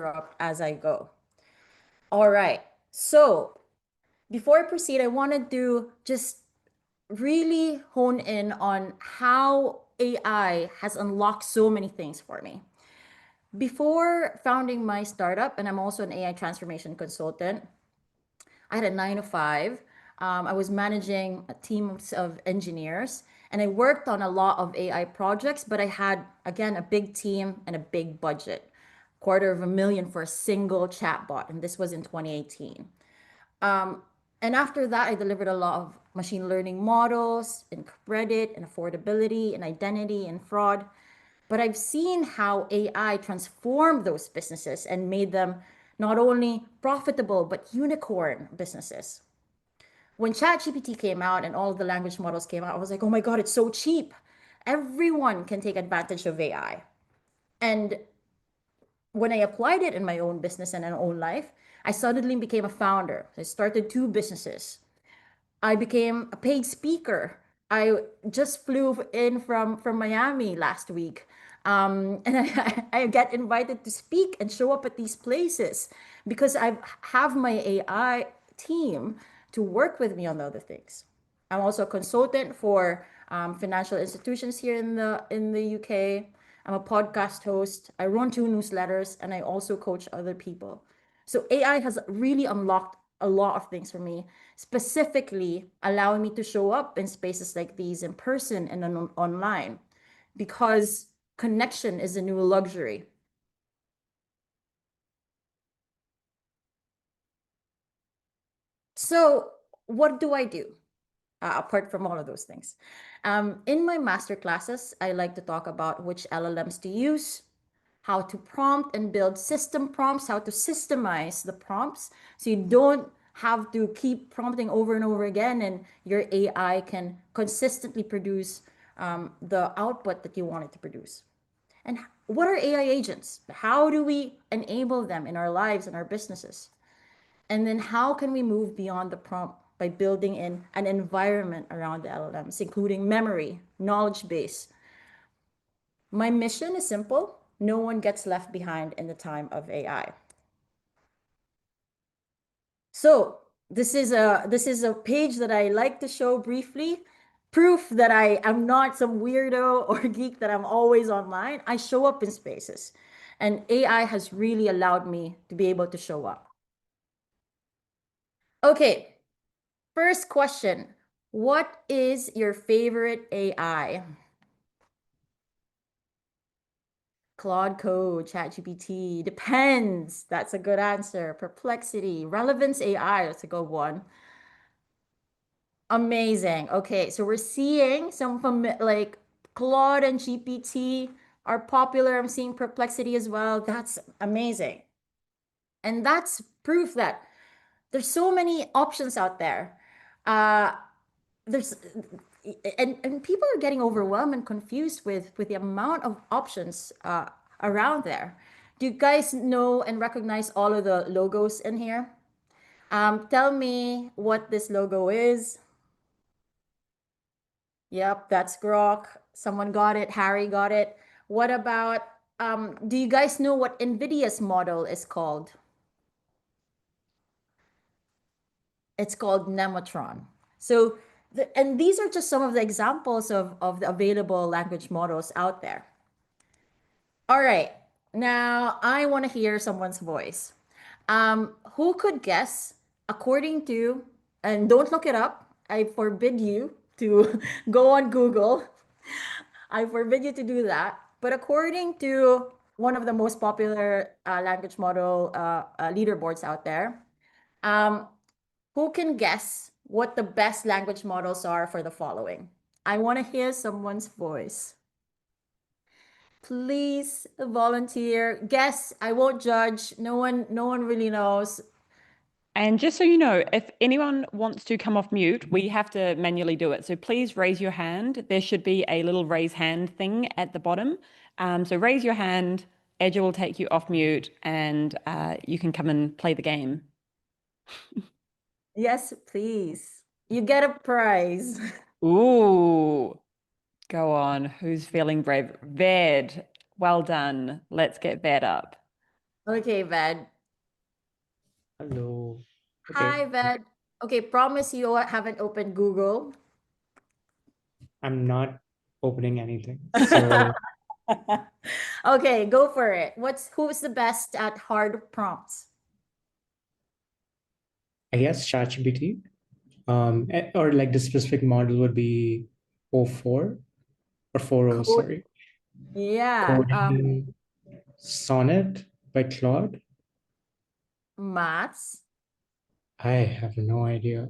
interrupt as I go. All right. So before I proceed, I wanted to just really hone in on how AI has unlocked so many things for me. Before founding my startup, and I'm also an AI transformation consultant, I had a 9 to 5. I was managing a team of engineers and I worked on a lot of AI projects, but I had, again, a big team and a big budget, $250,000 for a single chatbot. And this was in 2018. Um, and after that, I delivered a lot of machine learning models in credit and affordability and identity and fraud. But I've seen how AI transformed those businesses and made them not only profitable, but unicorn businesses. When ChatGPT came out and all of the language models came out, I was like, oh my God, it's so cheap. Everyone can take advantage of AI. And when I applied it in my own business and in my own life, I suddenly became a founder. I started 2 businesses. I became a paid speaker. I just flew in from Miami last week. And I get invited to speak and show up at these places because I have my AI team to work with me on the other things. I'm also a consultant for financial institutions here in the UK. I'm a podcast host. I run 2 newsletters, and I also coach other people. So AI has really unlocked a lot of things for me, specifically allowing me to show up in spaces like these in person and online, because connection is a new luxury. So, what do I do apart from all of those things? In my master classes, I like to talk about which LLMs to use, how to prompt and build system prompts, how to systemize the prompts so you don't have to keep prompting over and over again, and your AI can consistently produce the output that you want it to produce. And what are AI agents? How do we enable them in our lives and our businesses? And then how can we move beyond the prompt by building in an environment around the LLMs, including memory, knowledge base? My mission is simple. No one gets left behind in the time of AI. So this is a page that I like to show briefly. Proof that I am not some weirdo or geek, that I'm always online. I show up in spaces. And AI has really allowed me to be able to show up. Okay, first question. What is your favorite AI? Claude Code, ChatGPT, depends. That's a good answer. Perplexity, Relevance AI, that's a good one. Amazing. Okay, so we're seeing some from like Claude and GPT are popular. I'm seeing Perplexity as well. That's amazing. And that's proof that there's so many options out there. Uh, there's and people are getting overwhelmed and confused with the amount of options around there. Do you guys know and recognize all of the logos in here? Tell me what this logo is. Yep, that's Grok. Someone got it. Harry got it. What about, do you guys know what NVIDIA's model is called? It's called Nemotron. So, and these are just some of the examples of the available language models out there. All right, now I want to hear someone's voice. Who could guess, according to, and don't look it up, I forbid you to go on Google. I forbid you to do that. But according to one of the most popular language model leaderboards out there, um, who can guess what the best language models are for the following? I want to hear someone's voice. Please volunteer. Guess. I won't judge. No one really knows. And just so you know, if anyone wants to come off mute, we have to manually do it. So please raise your hand. There should be a little raise hand thing at the bottom. So raise your hand, Edge will take you off mute, and you can come and play the game. Yes, please. You get a prize. Ooh, go on. Who's feeling brave? Ved, well done. Let's get Ved up. Okay, Ved. Hello. Hi, Okay, Ved. Okay, promise you haven't opened Google. I'm not opening anything. So Okay, go for it. Who's the best at hard prompts? I guess ChatGPT, or like the specific model would be O4 or 4.0, Code. sorry. Yeah. Coding Sonnet by Claude. Maths. I have no idea.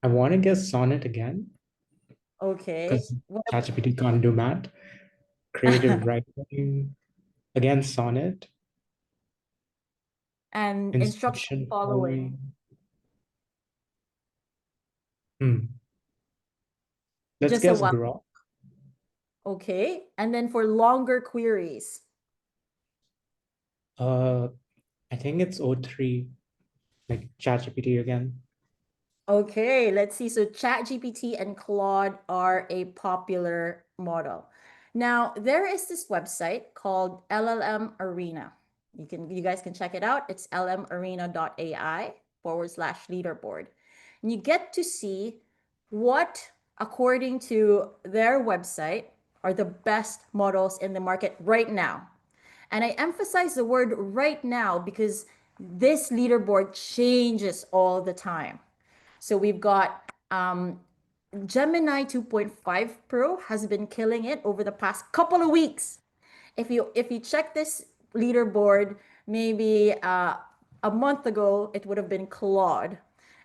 I want to guess Sonnet again Okay. because ChatGPT can't do math. Creative writing, again, Sonnet. And instruction Instruction following. following. Hmm. Let's Just a guess while. Grok. Okay. And then for longer queries. Uh, I think it's O3, like ChatGPT again. Okay, let's see. So ChatGPT and Claude are a popular model. Now, there is this website called LLM Arena. You guys can check it out. It's lmarena.ai/leaderboard. And you get to see what, according to their website, are the best models in the market right now. And I emphasize the word right now because this leaderboard changes all the time. So we've got Gemini 2.5 Pro has been killing it over the past couple of weeks. If you check this leaderboard, maybe a month ago, it would have been Claude,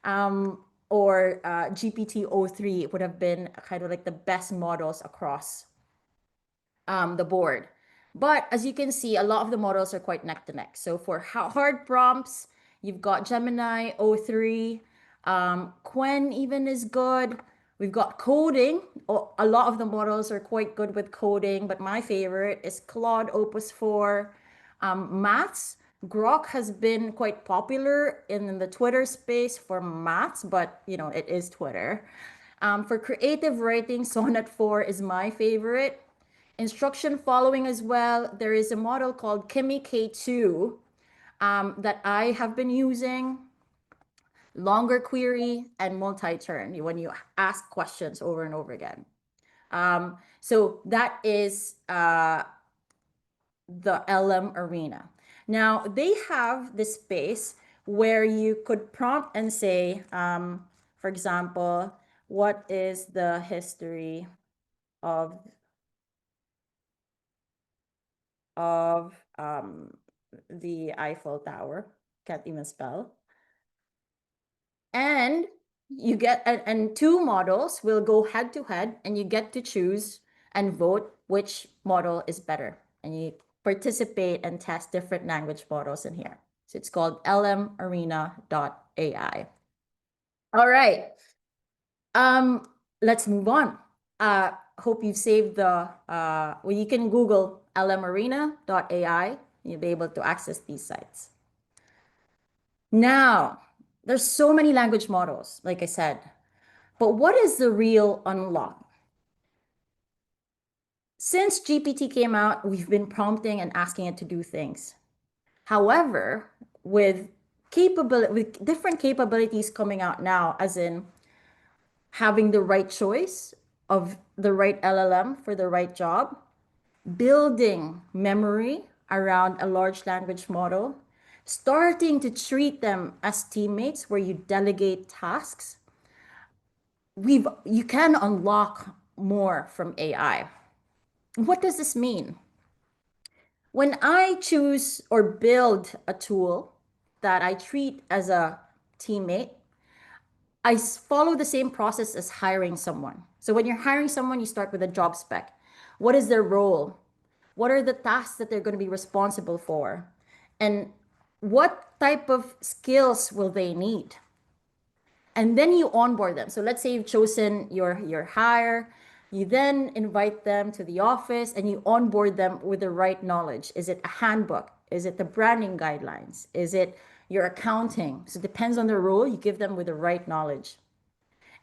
or GPT-o3. It would have been kind of like the best models across the board. But as you can see, a lot of the models are quite neck to neck. So for hard prompts, you've got Gemini o3, Quen even is good. We've got coding. A lot of the models are quite good with coding, but my favorite is Claude Opus 4. Maths, Grok has been quite popular in the Twitter space for maths, but it is Twitter. For creative writing, Sonnet 4 is my favorite. Instruction following as well. There is a model called Kimi K2 that I have been using. Longer query and multi-turn when you ask questions over and over again. So that is the LM Arena. Now they have this space where you could prompt and say, for example, what is the history of of the Eiffel Tower? Can't even spell. And you get and two models will go head to head, and you get to choose and vote which model is better. And you participate and test different language models in here. So it's called lmarena.ai. All right. Let's move on. Hope you've saved well, you can Google lmarena.ai. You'll be able to access these sites. Now, there's so many language models, like I said, but what is the real unlock? Since GPT came out, we've been prompting and asking it to do things. However, with different capabilities coming out now, as in having the right choice of the right LLM for the right job, building memory around a large language model, starting to treat them as teammates where you delegate tasks, you can unlock more from AI. What does this mean? When I choose or build a tool that I treat as a teammate, I follow the same process as hiring someone. So when you're hiring someone, you start with a job spec. What is their role? What are the tasks that they're going to be responsible for? And what type of skills will they need? And then you onboard them. So let's say you've chosen your hire, you then invite them to the office and you onboard them with the right knowledge. Is it a handbook? Is it the branding guidelines? Is it your accounting? So it depends on the role, you give them with the right knowledge.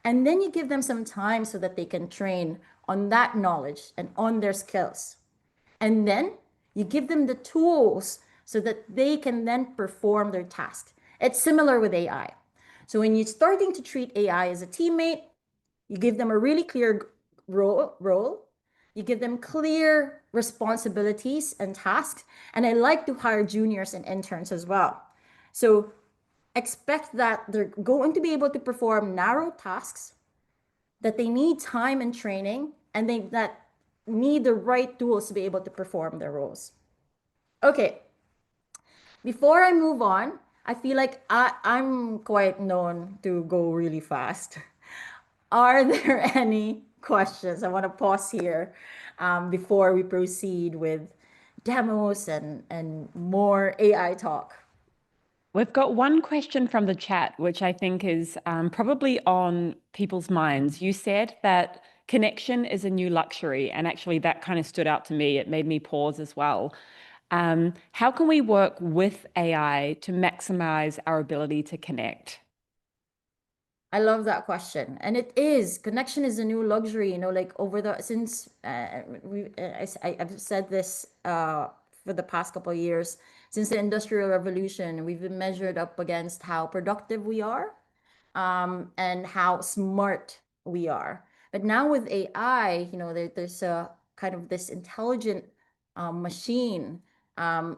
And then you give them some time so that they can train on that knowledge and on their skills. And then You give them the tools so that they can then perform their task. It's similar with AI. So when you're starting to treat AI as a teammate, you give them a really clear role. You give them clear responsibilities and tasks. And I like to hire juniors and interns as well. So expect that they're going to be able to perform narrow tasks, that they need time and training, and that need the right tools to be able to perform their roles. Okay, before I move on, I feel like I'm quite known to go really fast. Are there any questions? I want to pause here before we proceed with demos and more AI talk. We've got one question from the chat, which I think is probably on people's minds. You said that connection is a new luxury, and actually that kind of stood out to me. It made me pause as well. How can we work with AI to maximize our ability to connect? I love that question. And it is, connection is a new luxury, like since I've said this for the past couple of years, since the Industrial Revolution, we've been measured up against how productive we are, and how smart we are. But now with AI, there's a kind of this intelligent machine, and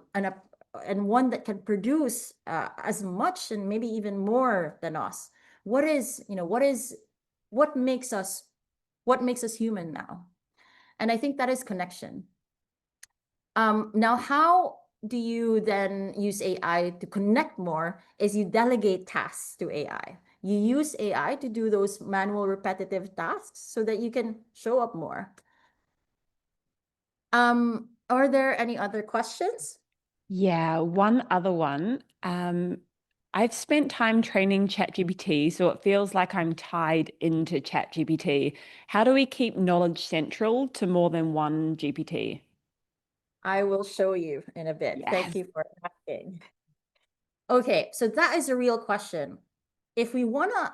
one that can produce as much and maybe even more than us. What makes us human now? And I think that is connection. Now, how do you then use AI to connect more? Is you delegate tasks to AI. You use AI to do those manual repetitive tasks so that you can show up more. Are there any other questions? Yeah, one other one. I've spent time training ChatGPT, so it feels like I'm tied into ChatGPT. How do we keep knowledge central to more than one GPT? I will show you in a bit. Thank Yes. you for asking. Okay, so that is a real question. If we want to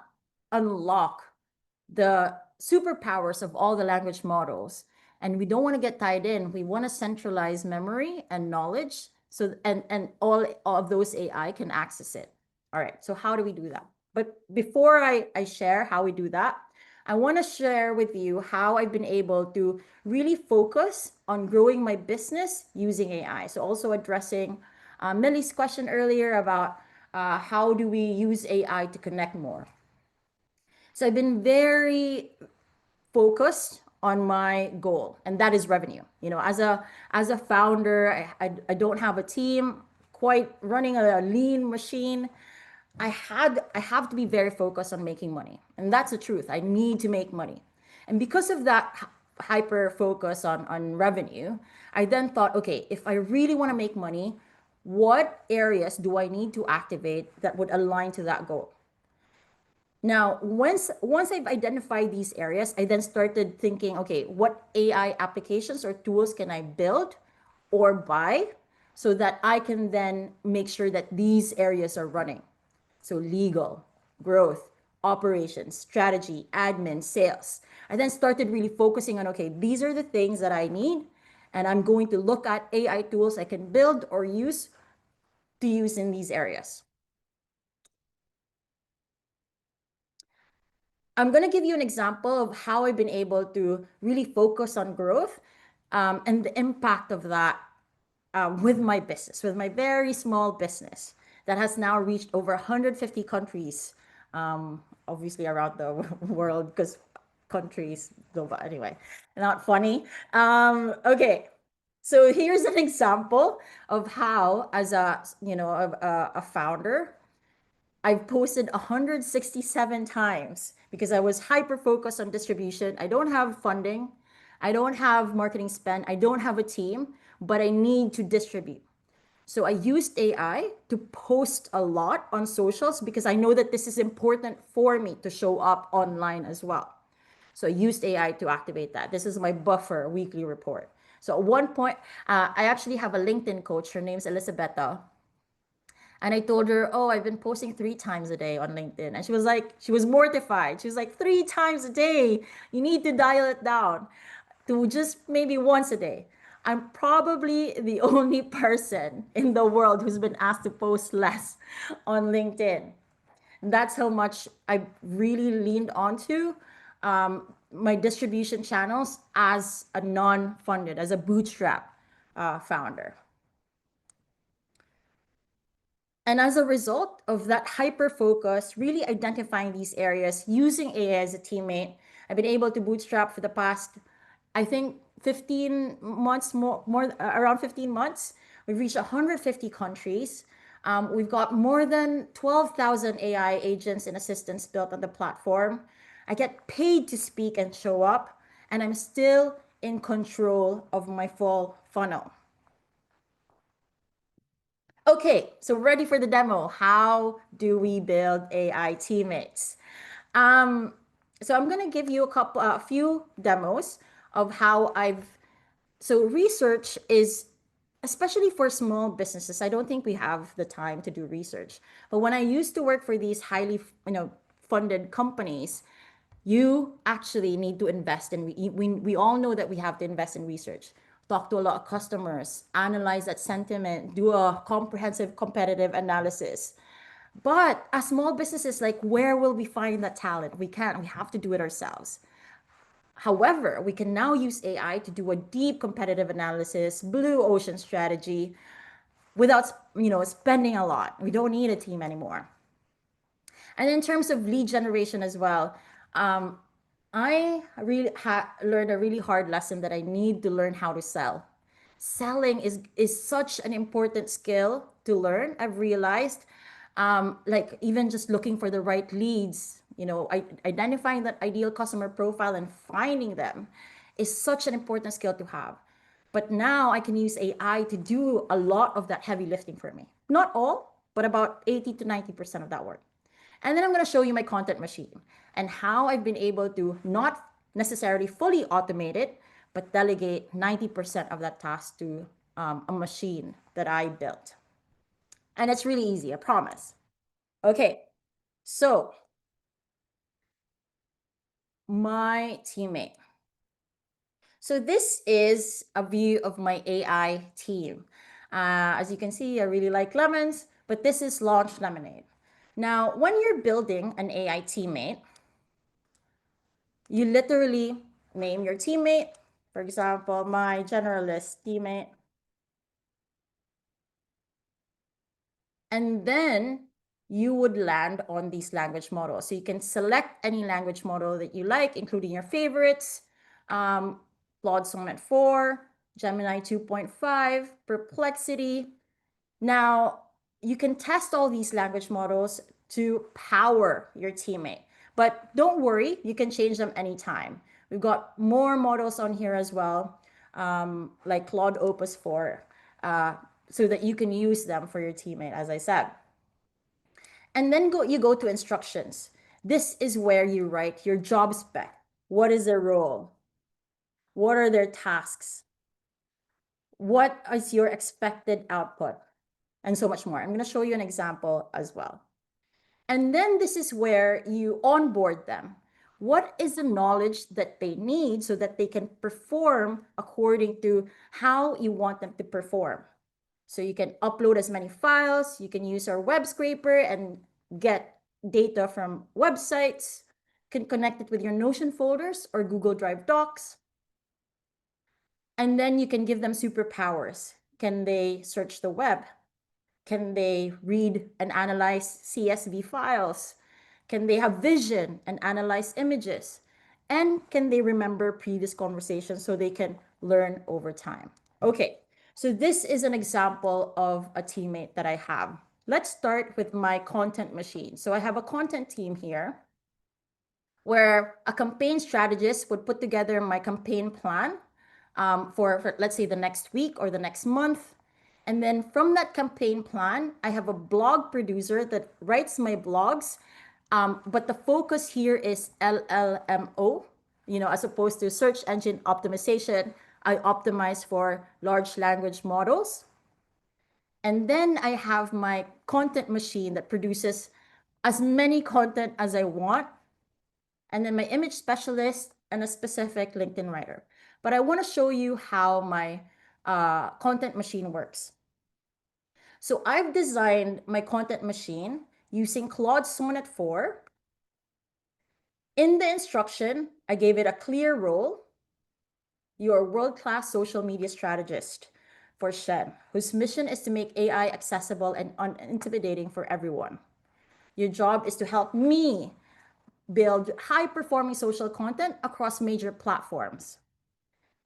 unlock the superpowers of all the language models, and we don't want to get tied in, we want to centralize memory and knowledge, so and all of those AI can access it. All right, so how do we do that? But before I share how we do that, I want to share with you how I've been able to really focus on growing my business using AI. So also addressing Millie's question earlier about how do we use AI to connect more. So I've been very focused on my goal, and that is revenue. As a founder, I don't have a team, quite running a lean machine. I have to be very focused on making money, and that's the truth. I need to make money, and because of that hyper focus on revenue, I then thought, okay, if I really want to make money, what areas do I need to activate that would align to that goal? Now, once I've identified these areas, I then started thinking, okay, what AI applications or tools can I build or buy so that I can then make sure that these areas are running? So legal, growth, operations, strategy, admin, sales. I then started really focusing on, okay, these are the things that I need, and I'm going to look at AI tools I can build or use in these areas. I'm going to give you an example of how I've been able to really focus on growth, and the impact of that with my business, with my very small business that has now reached over 150 countries, obviously around the world, because countries, but anyway, not funny. Okay, so here's an example of how, as a founder, I've posted 167 times because I was hyper focused on distribution. I don't have funding. I don't have marketing spend. I don't have a team, but I need to distribute. So I used AI to post a lot on socials because I know that this is important for me to show up online as well. So I used AI to activate that. This is my buffer weekly report. So at one point, I actually have a LinkedIn coach. Her name's Elisabetta. And I told her, oh, I've been posting 3 times a day on LinkedIn. And she was mortified. She was like, 3 times a day. You need to dial it down to just maybe once a day. I'm probably the only person in the world who's been asked to post less on LinkedIn. That's how much I really leaned onto my distribution channels as a non-funded, as a bootstrap founder. And as a result of that hyper focus, really identifying these areas, using AI as a teammate, I've been able to bootstrap for the past, I think, 15 months, around 15 months. We've reached 150 countries. We've got more than 12,000 AI agents and assistants built on the platform. I get paid to speak and show up, and I'm still in control of my full funnel. Okay, so ready for the demo. How do we build AI teammates? So I'm gonna give you a few demos of how so research is, especially for small businesses, I don't think we have the time to do research. But when I used to work for these highly, funded companies, you actually need to invest in, we all know that we have to invest in research, talk to a lot of customers, analyze that sentiment, do a comprehensive competitive analysis. But as small businesses, like, where will we find that talent? We can't, we have to do it ourselves. However, we can now use AI to do a deep competitive analysis, blue ocean strategy without, spending a lot. We don't need a team anymore. And in terms of lead generation as well, I really learned a really hard lesson that I need to learn how to sell. Selling is such an important skill to learn. I've realized, like, even just looking for the right leads, identifying that ideal customer profile and finding them is such an important skill to have. But now I can use AI to do a lot of that heavy lifting for me. Not all, but about 80 to 90% of that work. And then I'm going to show you my content machine and how I've been able to not necessarily fully automate it, but delegate 90% of that task to a machine that I built. And it's really easy, I promise. Okay, so my teammate. So this is a view of my AI team. As you can see, I really like lemons, but this is Launch Lemonade. Now, when you're building an AI teammate, you literally name your teammate. For example, my generalist teammate. And then you would land on these language models. So you can select any language model that you like, including your favorites. Claude Sonnet 4, Gemini 2.5, Perplexity. Now, you can test all these language models to power your teammate. But don't worry, you can change them anytime. We've got more models on here as well, like Claude Opus 4, so that you can use them for your teammate, as I said. And then you go to instructions. This is where you write your job spec. What is their role? What are their tasks? What is your expected output? And so much more. I'm going to show you an example as well. And then this is where you onboard them. What is the knowledge that they need so that they can perform according to how you want them to perform? So you can upload as many files, you can use our web scraper and get data from websites, can connect it with your Notion folders or Google Drive docs. And then you can give them superpowers. Can they search the web? Can they read and analyze CSV files? Can they have vision and analyze images? And can they remember previous conversations so they can learn over time? Okay, so this is an example of a teammate that I have. Let's start with my content machine. So I have a content team here where a campaign strategist would put together my campaign plan for, let's say, the next week or the next month. And then from that campaign plan, I have a blog producer that writes my blogs. But the focus here is LLMO, as opposed to search engine optimization. I optimize for large language models. And then I have my content machine that produces as many content as I want. And then my image specialist and a specific LinkedIn writer. But I want to show you how my content machine works. So I've designed my content machine using Claude Sonnet 4. In the instruction, I gave it a clear role. You're a world-class social media strategist for Shen, whose mission is to make AI accessible and unintimidating for everyone. Your job is to help me build high-performing social content across major platforms.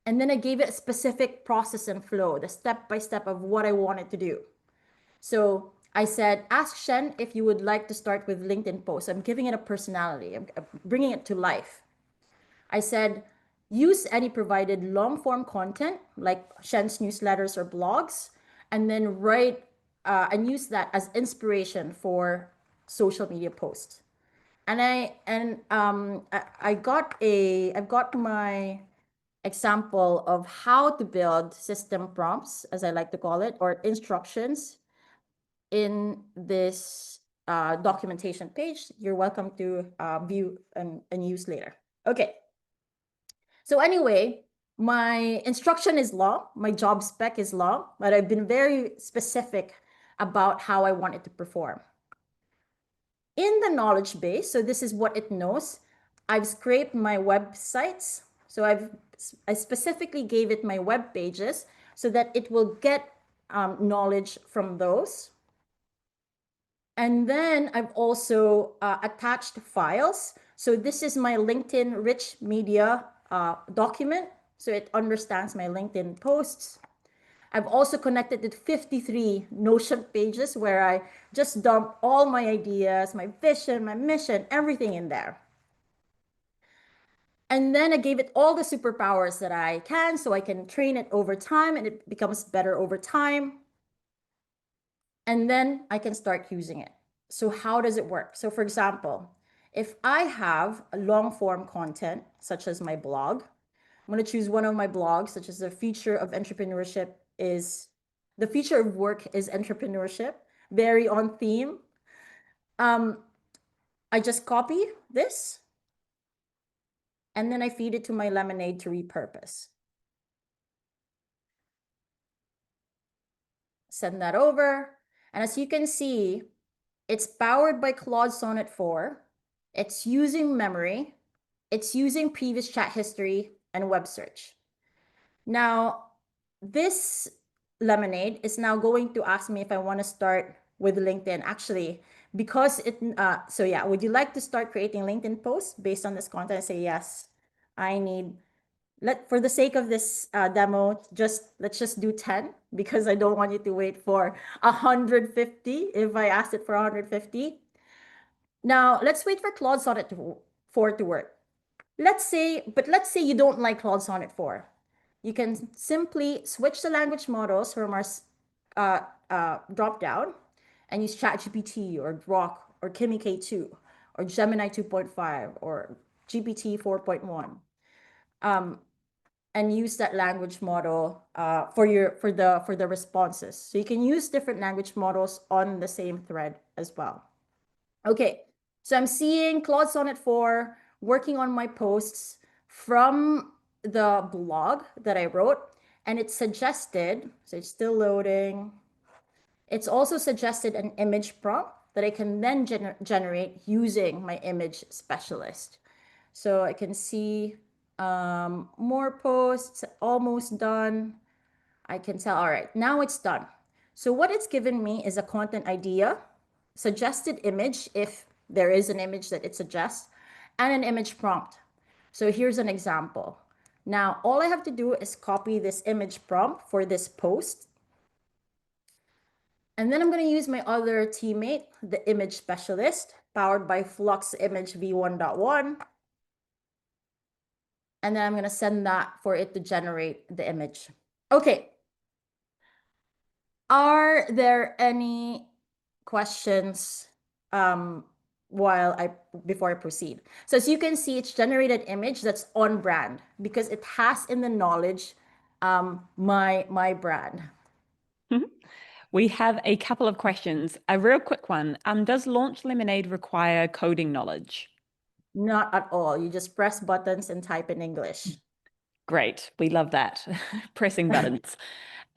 And then I gave it a specific process and flow, the step-by-step of what I wanted to do. So I said, ask Shen if you would like to start with LinkedIn posts. I'm giving it a personality. I'm bringing it to life. I said, use any provided long-form content like Shen's newsletters or blogs, and then write and use that as inspiration for social media posts. And I've got my example of how to build system prompts, as I like to call it, or instructions in this documentation page. You're welcome to view and use later. Okay. So anyway, my instruction is long, my job spec is long, but I've been very specific about how I want it to perform. In the knowledge base, so this is what it knows, I've scraped my websites. So I specifically gave it my web pages so that it will get knowledge from those. And then I've also attached files. So this is my LinkedIn rich media document. So it understands my LinkedIn posts. I've also connected it 53 Notion pages where I just dump all my ideas, my vision, my mission, everything in there. And then I gave it all the superpowers that I can so I can train it over time and it becomes better over time. And then I can start using it. So how does it work? So for example, if I have a long form content, such as my blog, I'm going to choose one of my blogs, such as the future of entrepreneurship is, the future of work is entrepreneurship, very on theme. I just copy this and then I feed it to my Lemonade to repurpose. Send that over. And as you can see, it's powered by Claude Sonnet 4. It's using memory. It's using previous chat history and web search. Now, this Lemonade is now going to ask me if I want to start with LinkedIn. Actually, because it, so yeah, would you like to start creating LinkedIn posts based on this content? I say, yes, I need, for the sake of this demo, let's just do 10 because I don't want you to wait for 150 if I asked it for 150. Now, let's wait for Claude Sonnet 4 to work. Let's say you don't like Claude Sonnet 4. You can simply switch the language models from our drop down and use ChatGPT or Grok or Kimi K2 or Gemini 2.5 or GPT 4.1. And use that language model for the responses. So you can use different language models on the same thread as well. Okay, so I'm seeing Claude Sonnet 4 working on my posts from the blog that I wrote, and it suggested, so it's still loading. It's also suggested an image prompt that I can then generate using my image specialist. So I can see more posts, almost done. I can tell, all right, now it's done. So what it's given me is a content idea, suggested image, if there is an image that it suggests, and an image prompt. So here's an example. Now, all I have to do is copy this image prompt for this post. And then I'm going to use my other teammate, the image specialist, powered by Flux Image v1.1. And then I'm going to send that for it to generate the image. Okay. Are there any questions before I proceed? So as you can see, it's generated image that's on brand because it has in the knowledge my brand. We have a couple of questions. A real quick one. Does Launch Lemonade require coding knowledge? Not at all. You just press buttons and type in English. Great. We love that. Pressing buttons.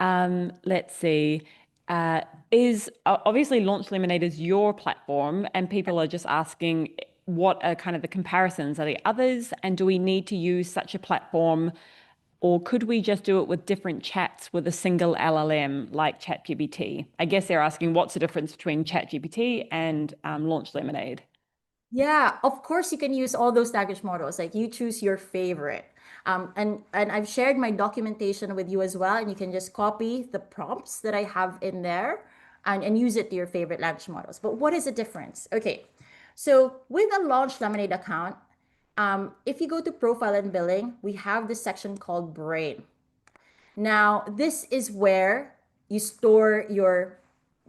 Let's see. Is obviously Launch Lemonade is your platform, and people are just asking what are kind of the comparisons? Are there others? And do we need to use such a platform, or could we just do it with different chats with a single LLM like ChatGPT? I guess they're asking what's the difference between ChatGPT and Launch Lemonade. Yeah, of course you can use all those language models. Like you choose your favorite. And I've shared my documentation with you as well, and you can just copy the prompts that I have in there and use it to your favorite language models. But what is the difference? Okay, so with a Launch Lemonade account, if you go to profile and billing, we have this section called brain. Now, this is where you store your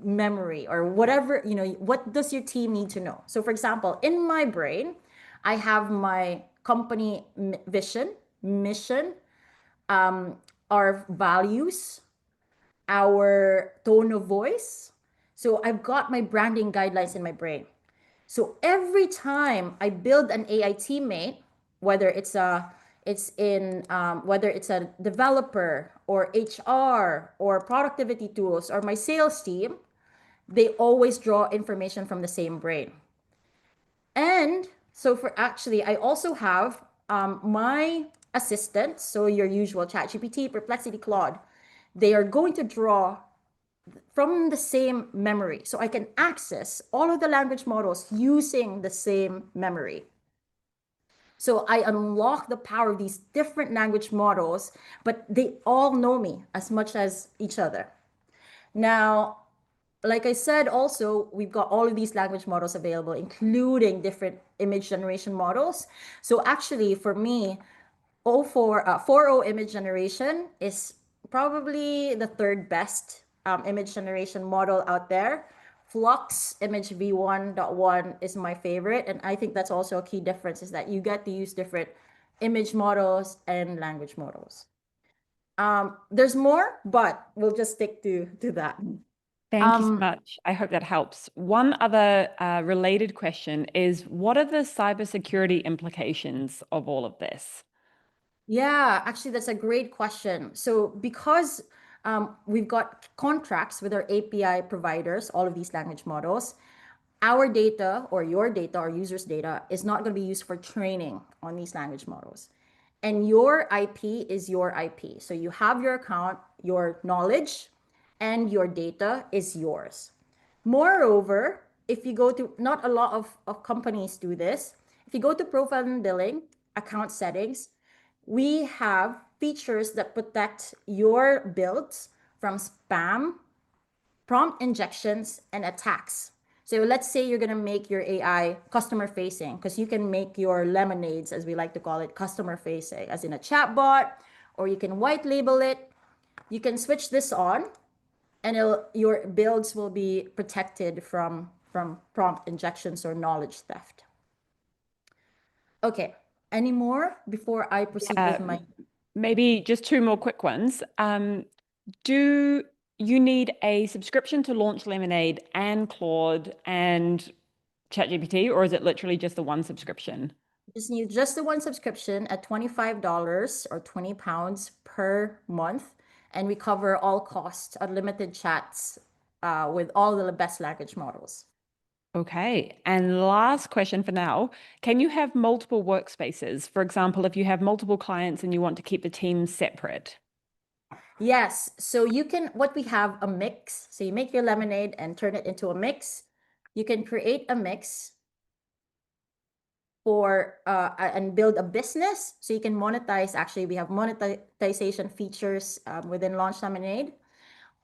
memory or whatever, what does your team need to know? So, for example, in my brain, I have my company vision, mission, our values, our tone of voice. So, I've got my branding guidelines in my brain. So every time I build an AI teammate, whether whether it's a developer or HR or productivity tools or my sales team, they always draw information from the same brain. And so I also have my assistants, so your usual ChatGPT, Perplexity, Claude. They are going to draw from the same memory. So I can access all of the language models using the same memory. So I unlock the power of these different language models, but they all know me as much as each other. Now, like I said, also, we've got all of these language models available, including different image generation models. So actually, for me, 4.0 image generation is probably the third best image generation model out there. Flux image v1.1 is my favorite, and I think that's also a key difference is that you get to use different image models and language models. There's more, but we'll just stick to that. Thank you so much. I hope that helps. One other related question is, what are the cybersecurity implications of all of this? Yeah, actually, that's a great question. So because we've got contracts with our API providers, all of these language models, our data or your data or users' data is not going to be used for training on these language models. And your IP is your IP. So you have your account, your knowledge, and your data is yours. Moreover, if you go to, not a lot of companies do this, if you go to profile and billing, account settings, we have features that protect your builds from spam, prompt injections, and attacks. So let's say you're going to make your AI customer facing, because you can make your lemonades, as we like to call it, customer facing, as in a chatbot, or you can white label it. You can switch this on, and your builds will be protected from prompt injections or knowledge theft. Okay, any more before I proceed with my... Maybe just two more quick ones. Do you need a subscription to Launch Lemonade and Claude and ChatGPT, or is it literally just the one subscription? Just need just the one subscription at $25 or £20 per month, and we cover all costs, unlimited chats with all the best language models. Okay. And last question for now, can you have multiple workspaces? For example, if you have multiple clients and you want to keep the teams separate? Yes, so you can, what we have, a mix. So you make your lemonade and turn it into a mix. You can create a mix for and build a business. So you can monetize. Actually, we have monetization features within Launch Lemonade.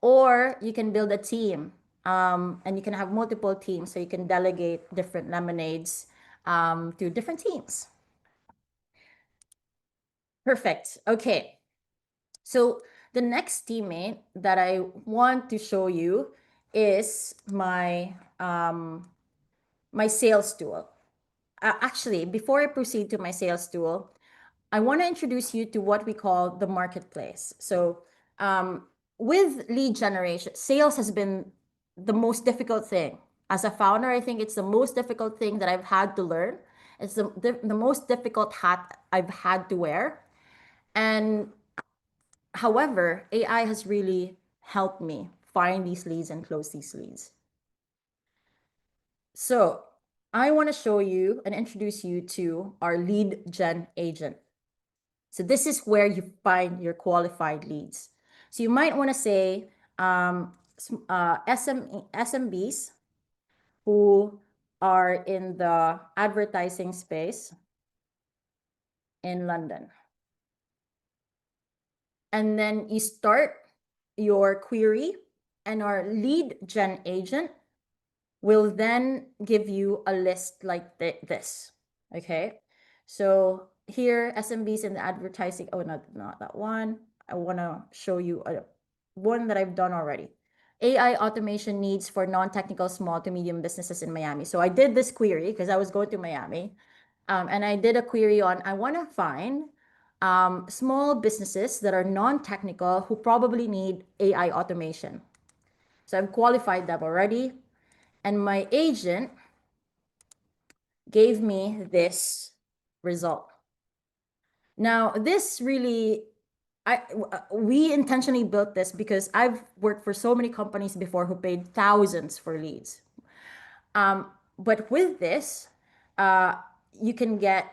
Or you can build a team, and you can have multiple teams. So you can delegate different lemonades to different teams. Perfect. Okay. So the next teammate that I want to show you is my my sales tool. Actually, before I proceed to my sales tool, I want to introduce you to what we call the marketplace. So with lead generation, sales has been the most difficult thing. As a founder, I think it's the most difficult thing that I've had to learn. It's the most difficult hat I've had to wear. And however, AI has really helped me find these leads and close these leads. So I want to show you and introduce you to our lead gen agent. So this is where you find your qualified leads. So you might want to say SMBs who are in the advertising space in London. And then you start your query, and our lead gen agent will then give you a list like this. Okay. So here, SMBs in the advertising. Oh, not that one. I want to show you one that I've done already. AI automation needs for non-technical small to medium businesses in Miami. So I did this query because I was going to Miami. And I did a query on, I want to find small businesses that are non-technical who probably need AI automation. So I've qualified them already. And my agent gave me this result. Now, this really, we intentionally built this because I've worked for so many companies before who paid thousands for leads. But with this, you can get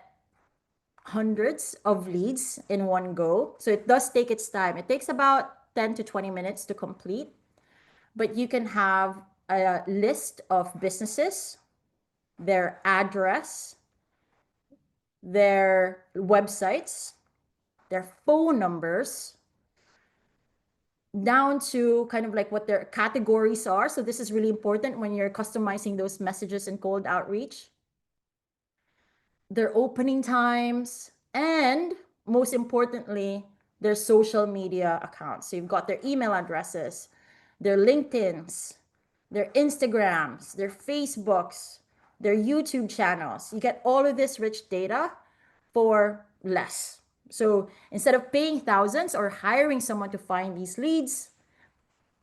hundreds of leads in one go. So it does take its time. It takes about 10 to 20 minutes to complete, but you can have a list of businesses, their address, their websites, their phone numbers, down to kind of like what their categories are. So this is really important when you're customizing those messages in cold outreach. Their opening times, and most importantly, their social media accounts. So you've got their email addresses, their LinkedIns, their Instagrams, their Facebooks, their YouTube channels. You get all of this rich data for less. So instead of paying thousands or hiring someone to find these leads,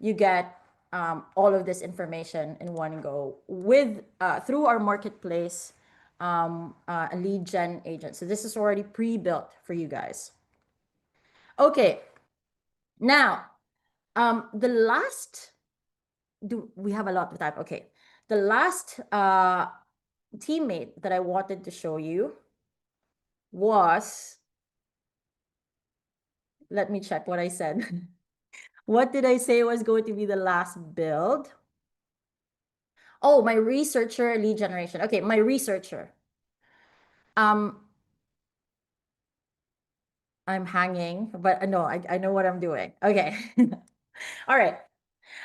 you get all of this information in one go with through our marketplace a lead gen agent. So this is already pre-built for you guys. Okay, now the last, do we have a lot of time? Okay, the last teammate that I wanted to show you was, let me check what I said. What did I say was going to be the last build? Oh, my researcher lead generation. Okay, my researcher. I'm hanging, but no, I know what I'm doing. Okay. All right.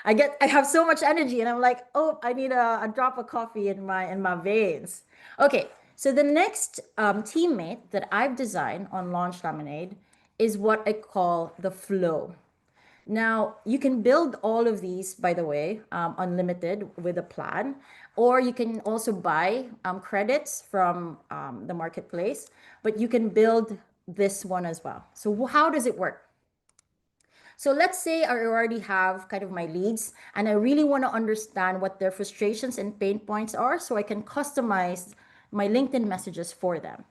I have so much energy and I'm like, oh, I need a drop of coffee in my veins. Okay. So the next teammate that I've designed on Launch Lemonade is what I call the flow. Now, you can build all of these, by the way, unlimited with a plan, or you can also buy credits from the marketplace, but you can build this one as well. So how does it work? So let's say I already have kind of my leads and I really want to understand what their frustrations and pain points are so I can customize my LinkedIn messages for them.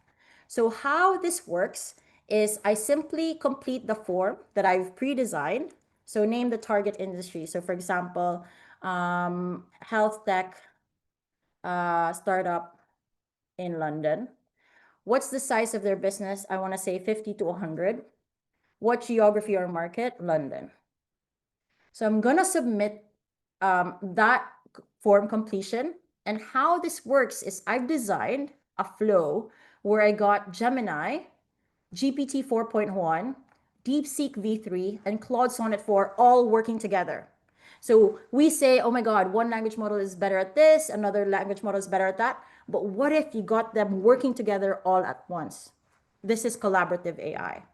So how this works is I simply complete the form that I've pre-designed. So name the target industry. So for example, health tech startup in London. What's the size of their business? I want to say 50 to 100. What geography or market? London. So I'm going to submit that form completion. And how this works is I've designed a flow where I got Gemini, GPT 4.1, DeepSeek V3, and Claude Sonnet 4 all working together. So we say, oh my God, one language model is better at this, another language model is better at that. But what if you got them working together all at once? This is collaborative AI.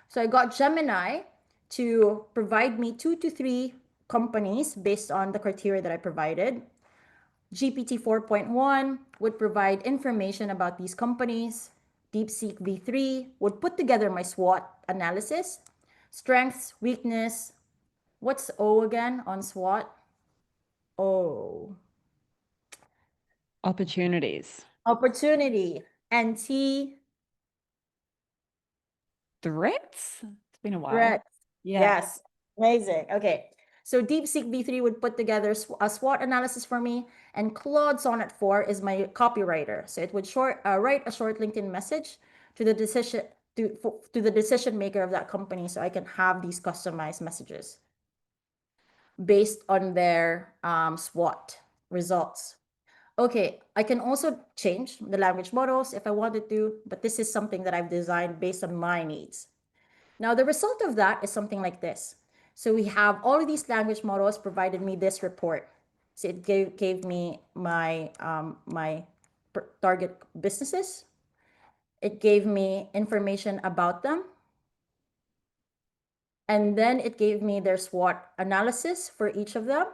So I got Gemini to provide me 2 to 3 companies based on the criteria that I provided. GPT 4.1 would provide information about these companies. DeepSeek V3 would put together my SWOT analysis. Strengths, weakness. What's O again on SWOT? O. Opportunities. Opportunity. And T. threats? It's been a while. Correct. Yeah. Yes. Amazing. Okay. So DeepSeek V3 would put together a SWOT analysis for me, and Claude Sonnet 4 is my copywriter. So it would write a short LinkedIn message to the decision maker of that company, so I can have these customized messages based on their SWOT results. Okay, I can also change the language models if I wanted to, but this is something that I've designed based on my needs. Now, the result of that is something like this. So we have all of these language models provided me this report. So it gave me my target businesses. It gave me information about them. And then it gave me their SWOT analysis for each of them.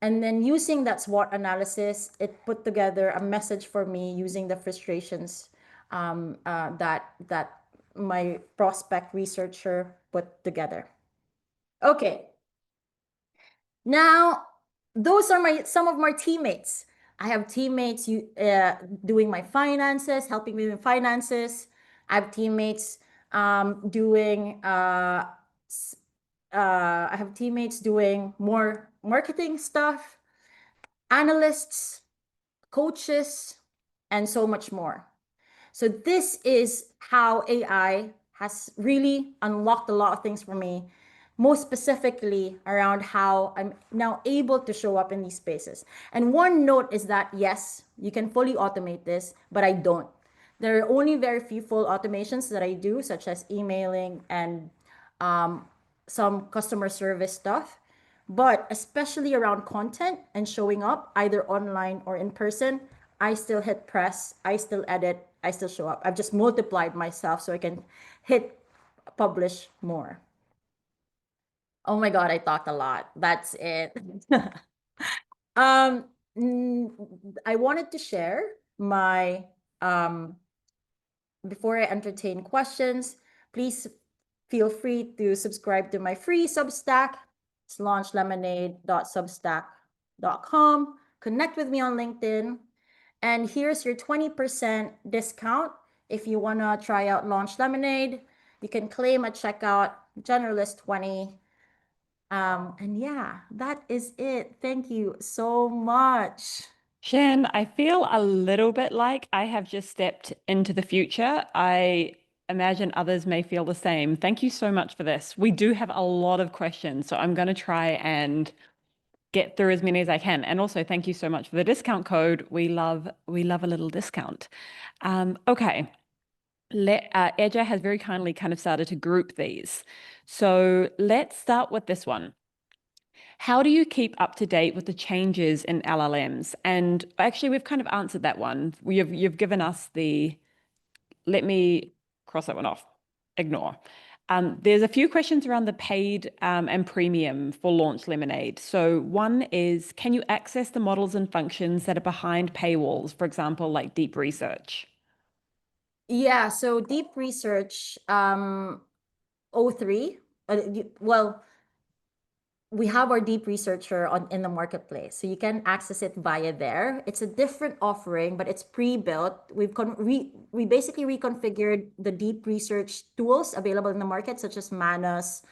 And then using that SWOT analysis, it put together a message for me using the frustrations that my prospect researcher put together. Okay. Now, those are some of my teammates. I have teammates doing my finances, helping me with finances. I have teammates doing I have teammates doing more marketing stuff, analysts, coaches, and so much more. So this is how AI has really unlocked a lot of things for me, most specifically around how I'm now able to show up in these spaces. And one note is that, yes, you can fully automate this, but I don't. There are only very few full automations that I do, such as emailing and some customer service stuff. But especially around content and showing up either online or in person, I still hit press, I still edit, I still show up. I've just multiplied myself so I can hit publish more. Oh my God, I talked a lot. That's it. um, I wanted to share my, before I entertain questions, please feel free to subscribe to my free Substack. It's launchlemonade.substack.com. Connect with me on LinkedIn. And here's your 20% discount if you want to try out Launch Lemonade. You can claim at checkout Generalist 20. And yeah, that is it. Thank you so much. Shan, I feel a little bit like I have just stepped into the future. I imagine others may feel the same. Thank you so much for this. We do have a lot of questions, so I'm going to try and get through as many as I can. And also, thank you so much for the discount code. We love a little discount. Okay. Edja has very kindly kind of started to group these. So let's start with this one. How do you keep up to date with the changes in LLMs? And actually, we've kind of answered that one. You've given us the, let me cross that one off, ignore. There's a few questions around the paid and premium for Launch Lemonade. So one is, can you access the models and functions that are behind paywalls, for example, like deep research? Yeah, so deep research, O3, well, we have our deep researcher in the marketplace, so you can access it via there. It's a different offering, but it's pre-built. We basically reconfigured the deep research tools available in the market, such as Manus,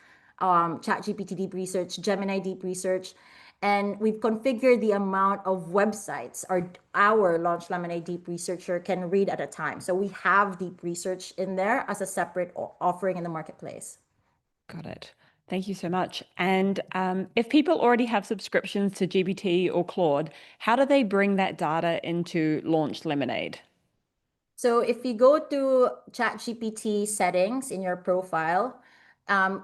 ChatGPT Deep Research, Gemini Deep Research, and we've configured the amount of websites our Launch Lemonade Deep Researcher can read at a time. So we have deep research in there as a separate offering in the marketplace. Got it. Thank you so much. And if people already have subscriptions to GPT or Claude, how do they bring that data into Launch Lemonade? So if you go to ChatGPT settings in your profile,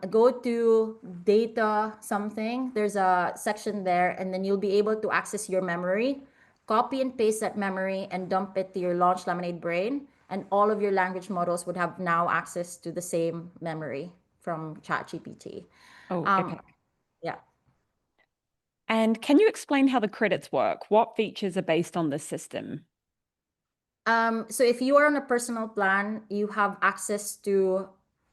go to data something, there's a section there, and then you'll be able to access your memory, copy and paste that memory and dump it to your Launch Lemonade brain. And all of your language models would have now access to the same memory from ChatGPT. Oh, epic. Yeah. And can you explain how the credits work? What features are based on this system? So if you are on a personal plan, you have access to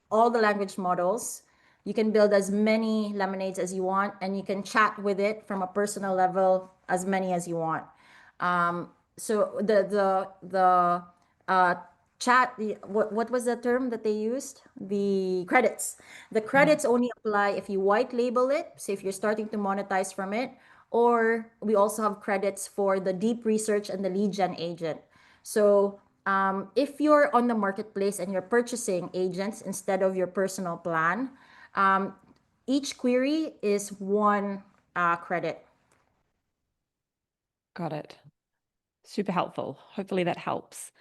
all the language models. You can build as many lemonades as you want, and you can chat with it from a personal level as many as you want. So the what was the term that they used? The credits. The credits only apply if you white label it, so if you're starting to monetize from it, or we also have credits for the deep research and the lead gen agent. So if you're on the marketplace and you're purchasing agents instead of your personal plan, um, each query is one credit. Got it. Super helpful. Hopefully that helps.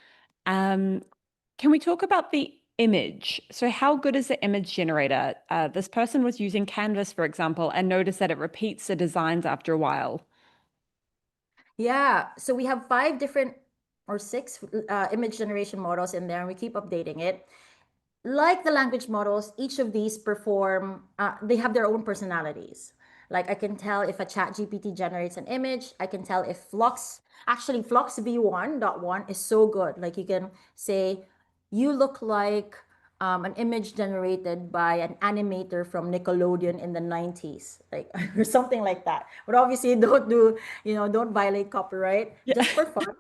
Can we talk about the image? So how good is the image generator? This person was using Canvas, for example, and noticed that it repeats the designs after a while. Yeah, so we have five different or six image generation models in there, and we keep updating it. Like the language models, each of these they have their own personalities. Like I can tell if a chat GPT generates an image, I can tell if Flux v1.1 is so good. Like you can say, you look like an image generated by an animator from Nickelodeon in the 90s, like or something like that. But obviously don't violate copyright Yeah. just for fun.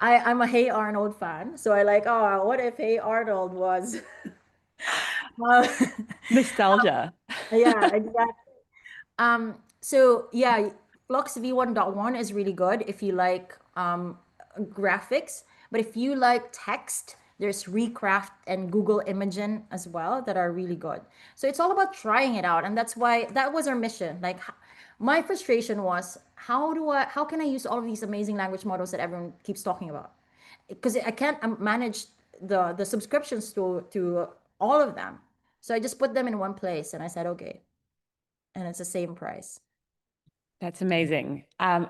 I'm a Hey Arnold fan, so I like, oh, what if Hey Arnold was uh, Nostalgia. yeah, exactly. So yeah, Flux v1.1 is really good if you like graphics, but if you like text, there's Recraft and Google Imagen as well that are really good. So it's all about trying it out, and that's why that was our mission. Like my frustration was how can I use all of these amazing language models that everyone keeps talking about? Because I can't manage the subscriptions to all of them. So I just put them in one place and I said, okay, and it's the same price. That's amazing.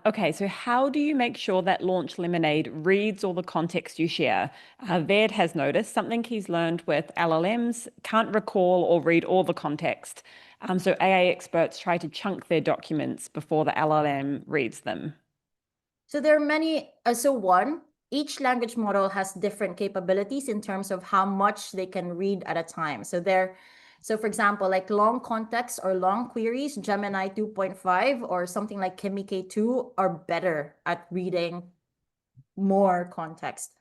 Okay, so how do you make sure that Launch Lemonade reads all the context you share? Ved has noticed something he's learned with LLMs can't recall or read all the context. So AI experts try to chunk their documents before the LLM reads them. So there are many. Each language model has different capabilities in terms of how much they can read at a time. So for example, like long context or long queries, Gemini 2.5 or something like Kimi K2 are better at reading more context.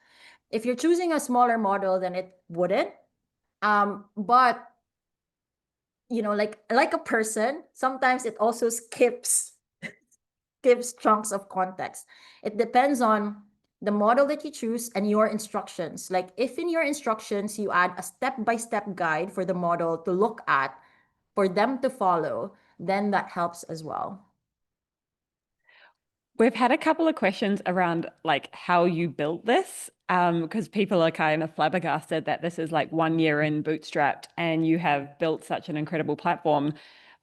If you're choosing a smaller model, then it wouldn't. But like a person, sometimes it also gives chunks of context. It depends on the model that you choose and your instructions. Like if in your instructions you add a step-by-step guide for the model to look at, for them to follow, then that helps as well. We've had a couple of questions around like how you built this, because people are kind of flabbergasted that this is like 1 year in Bootstrapped and you have built such an incredible platform.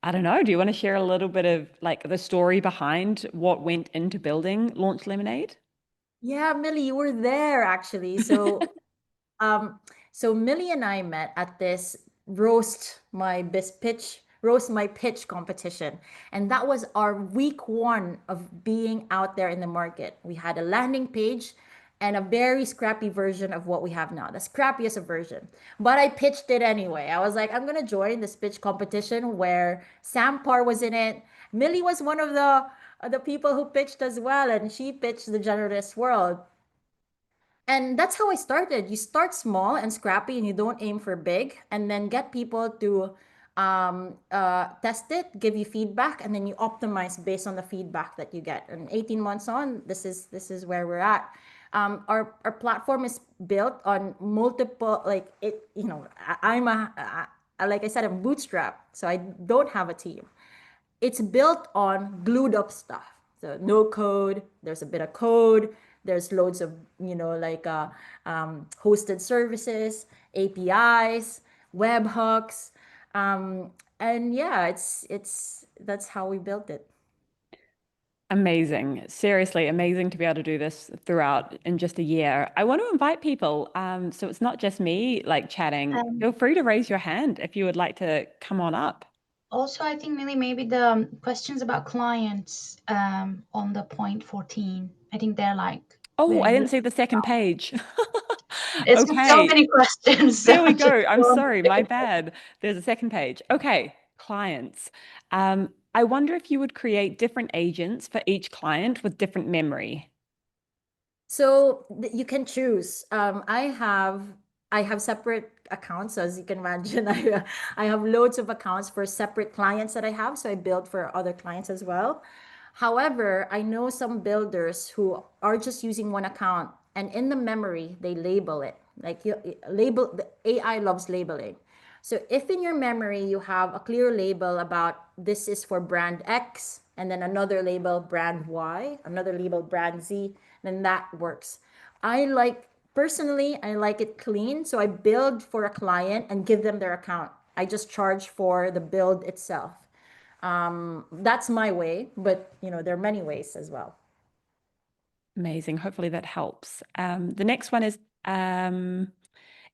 I don't know. Do you want to share a little bit of like the story behind what went into building Launch Lemonade? Yeah, Millie, you were there actually. Um, so Millie and I met at this roast my pitch competition. And that was our week one of being out there in the market. We had a landing page and a very scrappy version of what we have now, the scrappiest version. But I pitched it anyway. I was like, I'm gonna join this pitch competition where Sam Parr was in it. Millie was one of the people who pitched as well, and she pitched the generalist world. And that's how I started. You start small and scrappy and you don't aim for big, and then get people to test it, give you feedback, and then you optimize based on the feedback that you get. And 18 months on, this is where we're at. Our platform is built on multiple, like it, I'm like I said, I'm bootstrap, so I don't have a team. It's built on glued up stuff. So no code, there's a bit of code, there's loads of, hosted services, APIs, webhooks. And yeah, that's how we built it. Amazing. Seriously, amazing to be able to do this throughout in just a year. I want to invite people. So it's not just me like chatting. Um, Feel free to raise your hand if you would like to come on up. Also, I think Millie, maybe the questions about clients on the point 14, I think they're like Oh, I very didn't see useful. the second page. It's just so Okay, many questions. there So we just go. I'm go on sorry, to my it. bad. There's a second page. Okay, clients. I wonder if you would create different agents for each client with different memory. So you can choose. I have separate accounts, so as you can imagine. I have loads of accounts for separate clients that I have. So I build for other clients as well. However, I know some builders who are just using one account, and in the memory they label it. Like you label, the AI loves labeling. So if in your memory you have a clear label about this is for brand X, and then another label brand Y, another label brand Z, then that works. Personally, I like it clean. So I build for a client and give them their account. I just charge for the build itself. That's my way, but there are many ways as well. Amazing. Hopefully that helps. The next one is,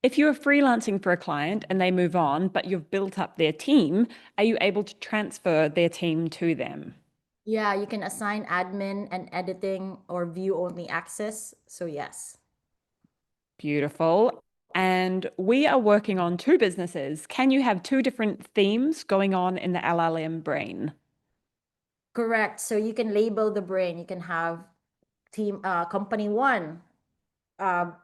if you are freelancing for a client and they move on, but you've built up their team, are you able to transfer their team to them? Yeah, you can assign admin and editing or view only access. So yes. Beautiful. And we are working on 2 businesses. Can you have 2 different themes going on in the LLM brain? Correct. So you can label the brain. You can have company one,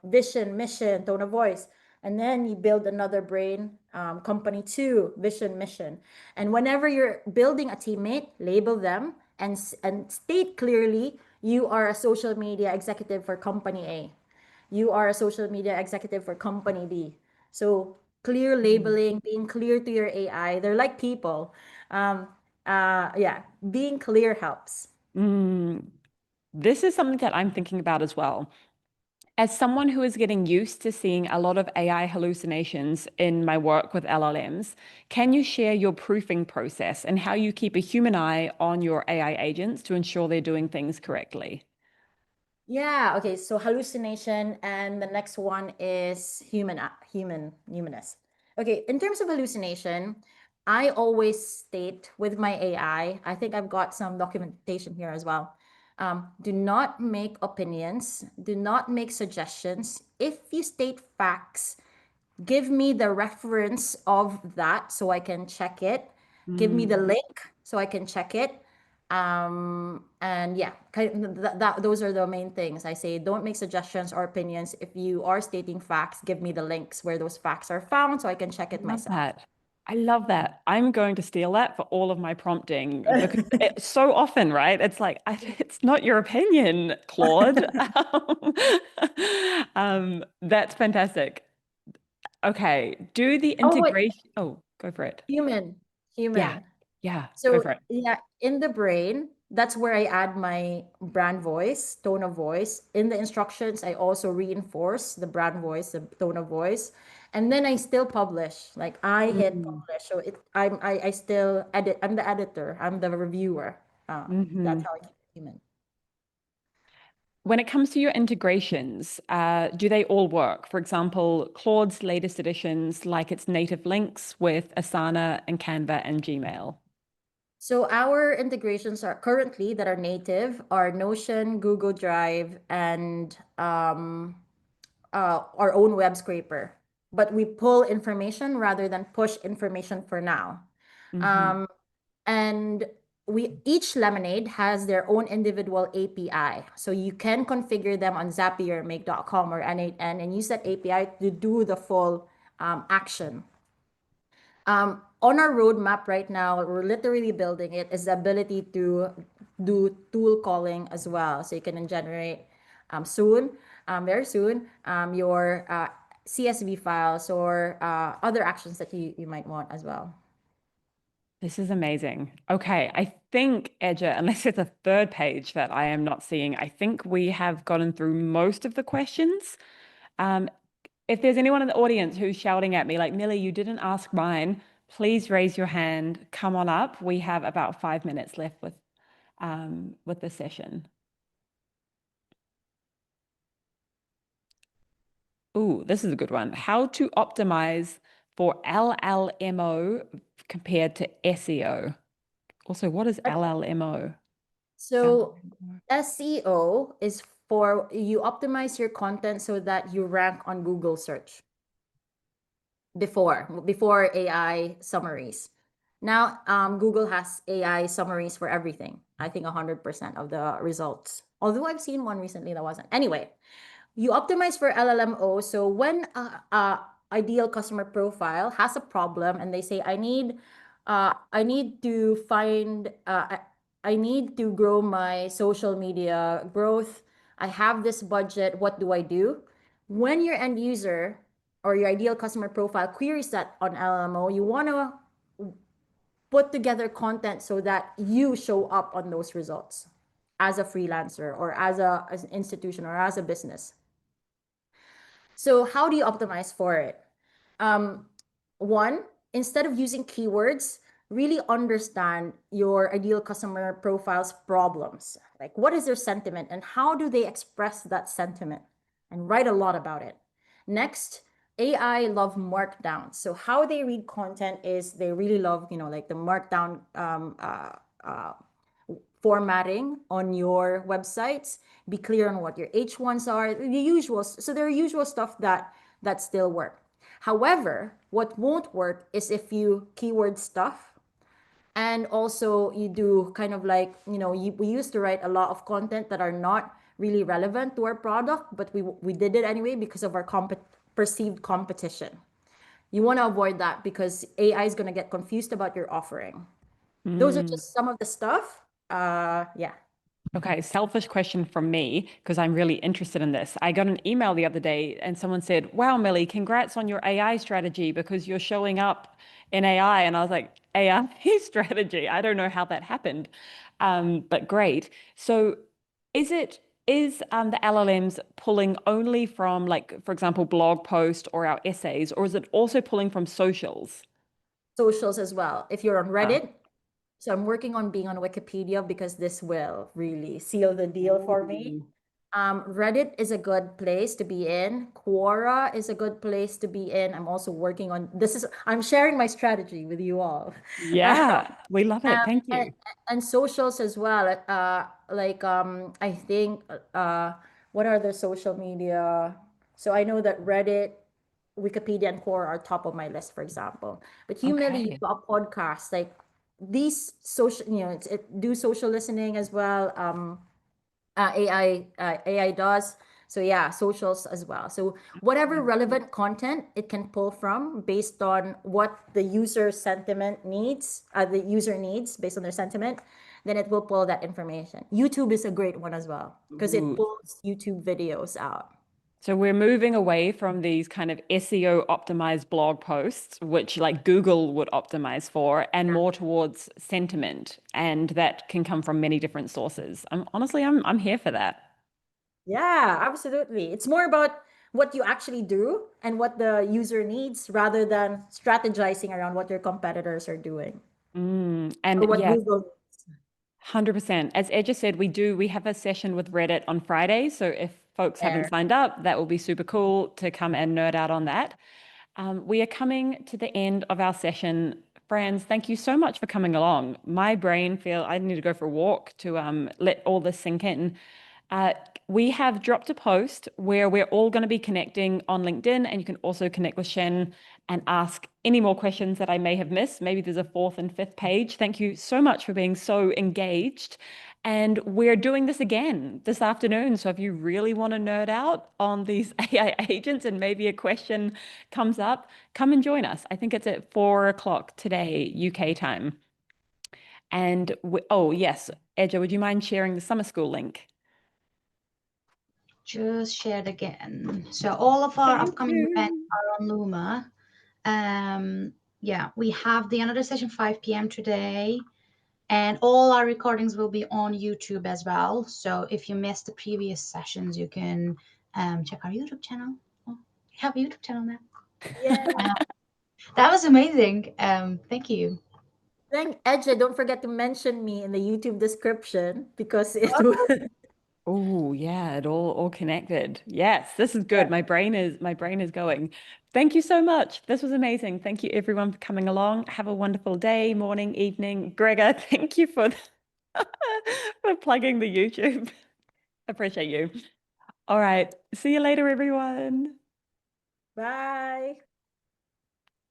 vision, mission, tone of voice. And then you build another brain, company two, vision, mission. And whenever you're building a teammate, label them and state clearly you are a social media executive for company A. You are a social media executive for company B. So clear labeling, being clear to your AI. They're like people. Um, yeah, being clear helps. This is something that I'm thinking about as well. As someone who is getting used to seeing a lot of AI hallucinations in my work with LLMs, can you share your proofing process and how you keep a human eye on your AI agents to ensure they're doing things correctly? Yeah, okay. So hallucination, and the next one is humanness. Okay, in terms of hallucination, I always state with my I think I've got some documentation here as well. Do not make opinions, do not make suggestions. If you state facts, give me the reference of that so I can check it. Give me the link so I can check it. And yeah, those are the main things. I say don't make suggestions or opinions. If you are stating facts, give me the links where those facts are found so I can check I it love myself. that. I love that. I'm going to steal that for all of my prompting because it's so often, right? It's like, it's not your opinion, Claude. That's fantastic. Okay, do the Oh, wait, integration. Oh, go for it. human, Yeah, human. yeah, go So for it. yeah, in the brain, that's where I add my brand voice, tone of voice. In the instructions, I also reinforce the brand voice, the tone of voice, and then I still publish. Like I hit publish, so I still edit. I'm the editor. I'm the reviewer. That's how I keep it human. When it comes to your integrations, do they all work? For example, Claude's latest editions, like its native links with Asana and Canva and Gmail. So our integrations are currently that are native are Notion, Google Drive, and our own web scraper. But we pull information rather than push information for now. Mm-hmm. Um, and we each Lemonade has their own individual API. So you can configure them on Zapier, make.com, or N8N and use that API to do the full action. On our roadmap right now, we're literally building it, is the ability to do tool calling as well. So you can generate soon, very soon, your CSV files or other actions that you might want as well. This is amazing. Okay, I think, Edja, unless there's a third page that I am not seeing, I think we have gotten through most of the questions. If there's anyone in the audience who's shouting at me like, Millie, you didn't ask mine, please raise your hand. Come on up. We have about 5 minutes left with the session. Ooh, this is a good one. How to optimize for LLMO compared to SEO. Also, what is LLMO? So SEO is for you optimize your content so that you rank on Google search before AI summaries. Now, Google has AI summaries for everything. I think 100% of the results. Although I've seen one recently that wasn't. Anyway, you optimize for LLMO. So when a ideal customer profile has a problem and they say, I need to find, I need to grow my social media growth. I have this budget. What do I do? When your end user or your ideal customer profile queries that on LLMO, you want to put together content so that you show up on those results as a freelancer or as an institution or as a business. So how do you optimize for it? One, instead of using keywords, really understand your ideal customer profile's problems. Like, what is their sentiment and how do they express that sentiment? And write a lot about it. Next, AI love markdowns. So how they read content is they really love, like the markdown formatting on your websites. Be clear on what your H1s are, the usual. So there are usual stuff that still work. However, what won't work is if you keyword stuff and also you do kind of like, we used to write a lot of content that are not really relevant to our product, but we did it anyway because of our perceived competition. You want to avoid that because AI is going to get confused about your offering. Those are just some of the stuff. Yeah. Okay, selfish question from me because I'm really interested in this. I got an email the other day and someone said, "Wow, Millie, congrats on your AI strategy because you're showing up in AI." And I was like, "AI strategy? I don't know how that happened, but great." So, is the LLMs pulling only from, like, for example, blog post or our essays, or is it also pulling from socials? Socials as well. If you're on Reddit, so I'm working on being on Wikipedia because this will really seal the deal for me. Reddit is a good place to be in. Quora is a good place to be in. I'm also working on I'm sharing my strategy with you all. Yeah, we love it. Thank you. And socials as well. I think what are the social media? So I know that Reddit, Wikipedia, and Quora are top of my list, for example. But you merely Okay. use a podcast, like these social, do social listening as well. AI does. So yeah, socials as well. So whatever relevant content it can pull from based on what the user sentiment needs, the user needs based on their sentiment, then it will pull that information. YouTube is a great one as well because it Ooh. pulls YouTube videos out. So we're moving away from these kind of SEO optimized blog posts, which like Google would optimize for, and more towards sentiment, and that can come from many different sources. I'm here for that. Yeah, absolutely. It's more about what you actually do and what the user needs rather than strategizing around what your competitors are doing And or what yeah, Google. 100%. As Ed just said, we have a session with Reddit on Friday. So if folks haven't There. signed up, that will be super cool to come and nerd out on that. We are coming to the end of our session. Friends, thank you so much for coming along. My brain I need to go for a walk to let all this sink in. We have dropped a post where we're all going to be connecting on LinkedIn, and you can also connect with Shen and ask any more questions that I may have missed. Maybe there's a fourth and fifth page. Thank you so much for being so engaged. And we're doing this again this afternoon. So if you really want to nerd out on these AI agents and maybe a question comes up, come and join us. I think it's at 4 o'clock today, UK time. And oh, yes, Edja, would you mind sharing the summer school link? Just shared again. So all of our Thank upcoming you. events are on Luma. Yeah, we have the another session 5 p.m. today, and all our recordings will be on YouTube as well. So if you missed the previous sessions, you can check our YouTube channel. Oh, we have a YouTube channel now. Yeah. That was amazing. Thank you. Thank Edja, don't forget to mention me in the YouTube description because it Oh. will. Oh, yeah, it all connected. Yes, this is good. My brain is going. Thank you so much. This was amazing. Thank you everyone for coming along. Have a wonderful day, morning, evening. Gregor, thank you for for plugging the YouTube. Appreciate you. All right. See you later, everyone. Bye.